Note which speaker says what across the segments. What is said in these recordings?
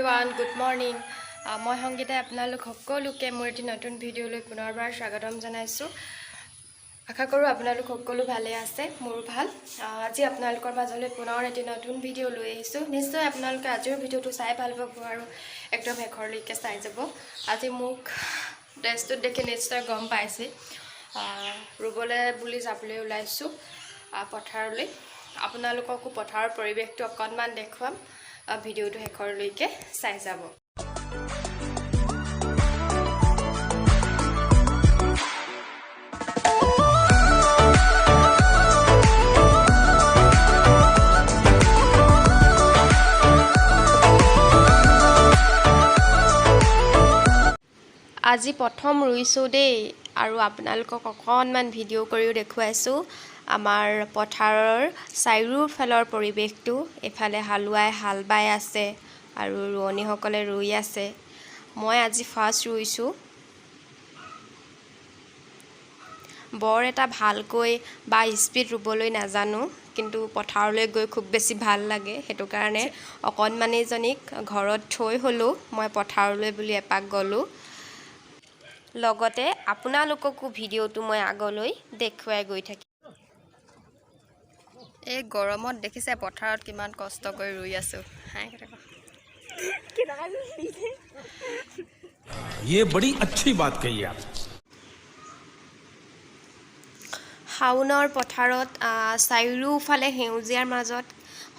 Speaker 1: everyone, good morning. মই সংগীতা আপোনালোক সকলোকে মোৰ এটি নতুন ভিডিঅ'লৈ পুনৰবাৰ স্বাগতম জনাইছো। আশা কৰোঁ আপোনালোক সকলো ভালে আছে, মোৰ ভাল। আজি আপোনালোকৰ মাজলৈ পুনৰ এটি নতুন ভিডিঅ' লৈ আহিছো। নিশ্চয় আপোনালোকে আজিৰ ভিডিঅ'টো চাই ভাল পাব আৰু একদম শেষৰলৈকে চাই যাব। আজি মোক ড্ৰেছটো দেখি নিশ্চয় গম পাইছে। ৰুবলৈ বুলি যাবলৈ ওলাইছো পথাৰলৈ। আপোনালোককো পথাৰৰ পৰিৱেশটো অকণমান দেখুৱাম। ভিডিঅ'টো শেষৰলৈকে চাই যাব। আজি প্ৰথম ৰুইছো দেই আৰু আপোনালোকক অকণমান ভিডিঅ' কৰিও দেখুৱাইছো। আমাৰ পথাৰৰ চাৰিওফালৰ পৰিৱেশটো, এফালে হালুৱাই হাল বাই আছে আৰু ৰোৱনীসকলে ৰুই আছে। মই আজি ফাৰ্ষ্ট ৰুইছো। বৰ এটা ভালকৈ বা স্পীড ৰুবলৈ নাজানো, কিন্তু পথাৰলৈ গৈ খুব বেছি ভাল লাগে। সেইটো কাৰণে অকণমানিজনীক ঘৰত থৈ হ'লেও মই পথাৰলৈ বুলি এপাক গ'লোঁ। লগতে আপোনালোককো ভিডিঅ'টো মই আগলৈ দেখুৱাই গৈ থাকিম। এই গৰমত দেখিছে পথাৰত কিমান কষ্ট কৰি ৰুই আছো।
Speaker 2: ये बड़ी अच्छी बात कही आप।
Speaker 1: শাওনৰ পথাৰত চাৰিওফালে সেউজীয়াৰ মাজত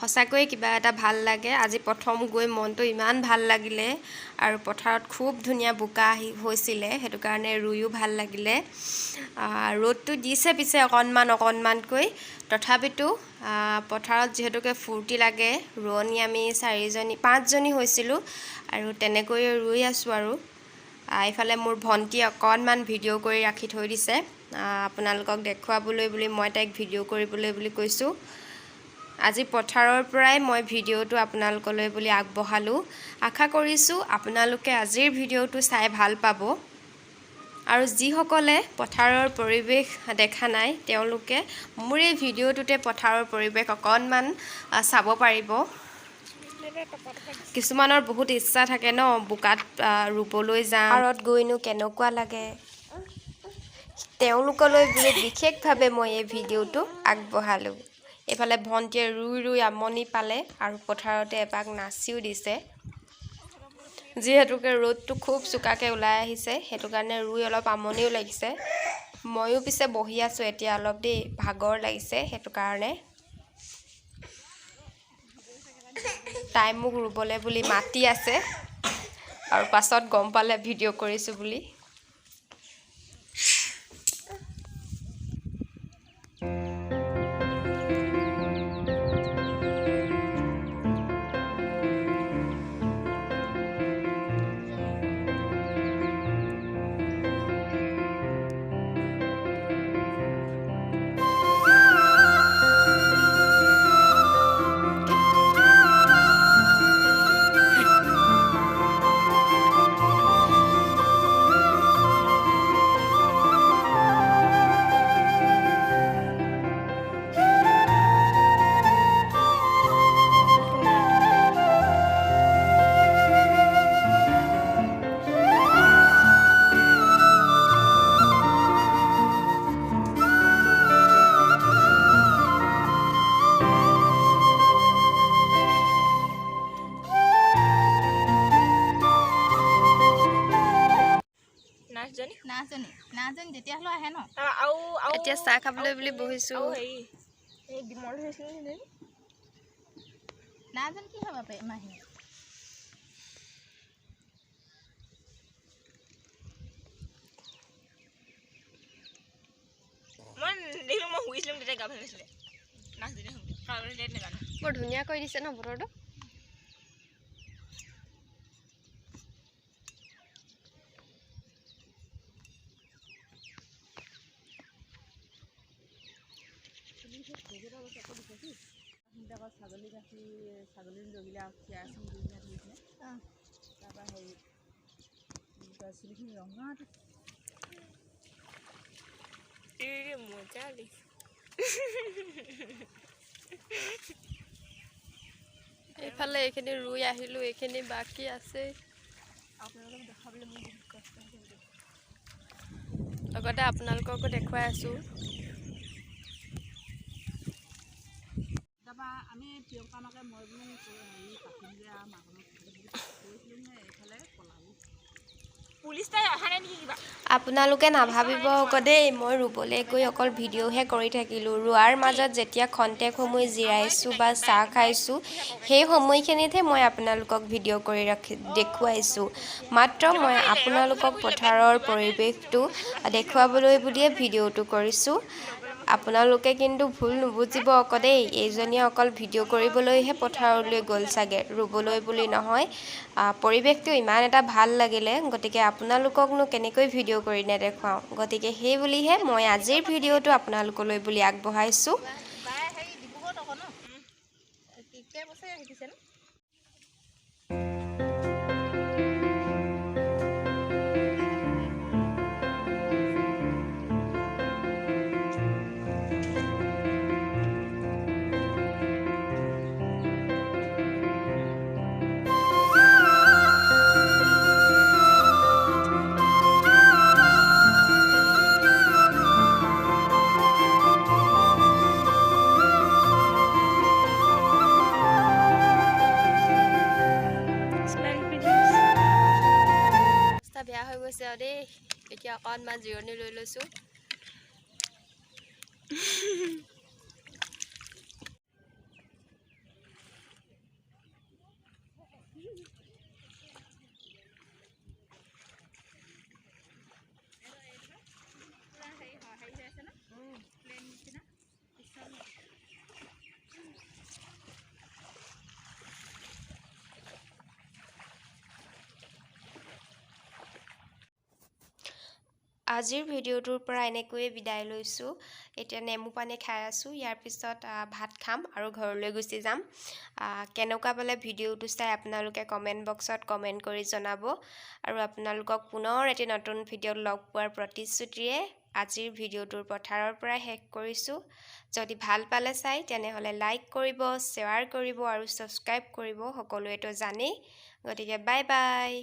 Speaker 1: সঁচাকৈ কিবা এটা ভাল লাগে। আজি প্ৰথম গৈ মনটো ইমান ভাল লাগিলে আৰু পথাৰত খুব ধুনীয়া বোকা হৈছিলে, সেইটো কাৰণে ৰুইও ভাল লাগিলে। ৰ'দটো দিছে পিছে অকণমানকৈ, তথাপিতো পথাৰত যিহেতুকে ফূৰ্তি লাগে। ৰোৱনী আমি 5জনী হৈছিলোঁ আৰু তেনেকৈ ৰুই আছোঁ আৰু। এইফালে মোৰ ভণ্টি অকণমান ভিডিঅ' কৰি ৰাখি থৈ দিছে, আপোনালোকক দেখুৱাবলৈ বুলি মই তাইক ভিডিঅ' কৰিবলৈ বুলি কৈছোঁ। আজি পথাৰৰ পৰাই মই ভিডিঅ'টো আপোনালোকলৈ বুলি আগবঢ়ালোঁ। আশা কৰিছোঁ আপোনালোকে আজিৰ ভিডিঅ'টো চাই ভাল পাব আৰু যিসকলে পথাৰৰ পৰিৱেশ দেখা নাই তেওঁলোকে মোৰ এই ভিডিঅ'টোতে পথাৰৰ পৰিৱেশ অকণমান চাব পাৰিব। কিছুমানৰ বহুত ইচ্ছা থাকে ন, বোকাত ৰুবলৈ যাম, পথাৰত গৈনো কেনেকুৱা লাগে, তেওঁলোকলৈ বুলি বিশেষভাৱে মই এই ভিডিঅ'টো আগবঢ়ালোঁ। এইফালে ভণ্টিয়ে ৰুই আমনি পালে আৰু পথাৰতে এপাক নাচিও দিছে। যিহেতুকে ৰ'দটো খুব চোকাকৈ ওলাই আহিছে, সেইটো কাৰণে ৰুই অলপ আমনিও লাগিছে। ময়ো পিছে বহি আছোঁ এতিয়া অলপ দেই, ভাগৰ লাগিছে সেইটো কাৰণে। তাই মোক ৰুবলৈ বুলি মাতি আছে আৰু পাছত গম পালে ভিডিঅ' কৰিছোঁ বুলি।
Speaker 3: নাজনী যেতিয়া হলো আহে ন।
Speaker 1: এতিয়া চাহ খাবলৈ বুলি বহিছো।
Speaker 3: নাজনী কি খাব পাৰি মাহী?
Speaker 1: বৰ ধুনীয়া কৰি দিছে ন বতৰটো।
Speaker 4: ছাগলী লগিলে খীৰাই আছোঁ ধৰিছিলে তাৰপৰা হেৰি চুলিখিনি ৰঙাটো
Speaker 1: মজা এইফালে এইখিনি ৰুই আহিলোঁ, এইখিনি বাকী আছে।
Speaker 3: আপোনালোকক দেখাবলৈ মোৰ বহুত কষ্ট হৈছে।
Speaker 1: লগতে আপোনালোককো দেখুৱাই আছোঁ।
Speaker 4: তাৰপৰা আমি প্ৰিয়ংকা মাকে মই বোলো হেৰি পাতিমগৈ আৰু মাকলৈ কৈছিলোঁ নহয় এইফালে পলালোঁ। পুলিচ তাই অহা নাই নেকি কিবা?
Speaker 1: আপোনালোকে নাভাবিব আকৌ দেই, মই ৰুবলৈ গৈ অকল ভিডিঅ'হে কৰি থাকিলোঁ। ৰোৱাৰ মাজত যেতিয়া খন্তেক সময় জিৰাইছোঁ বা চাহ খাইছোঁ, সেই সময়খিনিতহে মই আপোনালোকক ভিডিঅ' কৰি দেখুৱাইছোঁ। মাত্ৰ মই আপোনালোকক পথাৰৰ পৰিৱেশটো দেখুৱাবলৈ বুলিয়ে ভিডিঅ'টো কৰিছোঁ। আপোনালোকে কিন্তু ভুল নুবুজিব আকৌ দেই, এইজনীয়ে অকল ভিডিঅ' কৰিবলৈহে পথাৰলৈ গ'ল চাগে, ৰুবলৈ বুলি নহয়। পৰিৱেশটো ইমান এটা ভাল লাগিলে, গতিকে আপোনালোককনো কেনেকৈ ভিডিঅ' কৰি নেদেখুৱাওঁ। গতিকে সেই বুলিহে মই আজিৰ ভিডিঅ'টো আপোনালোকলৈ বুলি আগবঢ়াইছোঁ।
Speaker 3: বাই হেৰি ডিব্ৰুগড়ত আকৌ ন? কেইবছৰীয়া শিকিছেনো?
Speaker 1: অৱস্থা বেয়া হৈ গৈছে আৰু দেই। এতিয়া অকণমান জিৰণি লৈ লৈছোঁ। আজিৰ ভিডিঅ'টোৰ পৰা এনেকৈয়ে বিদায় লৈছোঁ। এতিয়া নেমু পানী খাই আছোঁ। ইয়াৰ পিছত ভাত খাম আৰু ঘৰলৈ গুচি যাম। কেনেকুৱা পালে ভিডিঅ'টো চাই আপোনালোকে কমেণ্ট বক্সত কমেণ্ট কৰি জনাব। আৰু আপোনালোকক পুনৰ এটি নতুন ভিডিঅ'ত লগ পোৱাৰ প্ৰতিশ্ৰুতিৰে আজিৰ ভিডিঅ'টোৰ পথাৰৰ পৰাই শেষ কৰিছোঁ। যদি ভাল পালে চাই তেনেহ'লে লাইক কৰিব, শ্বেয়াৰ কৰিব আৰু ছাবস্ক্ৰাইব কৰিব। সকলোৱেতো জানেই। গতিকে বাই বাই।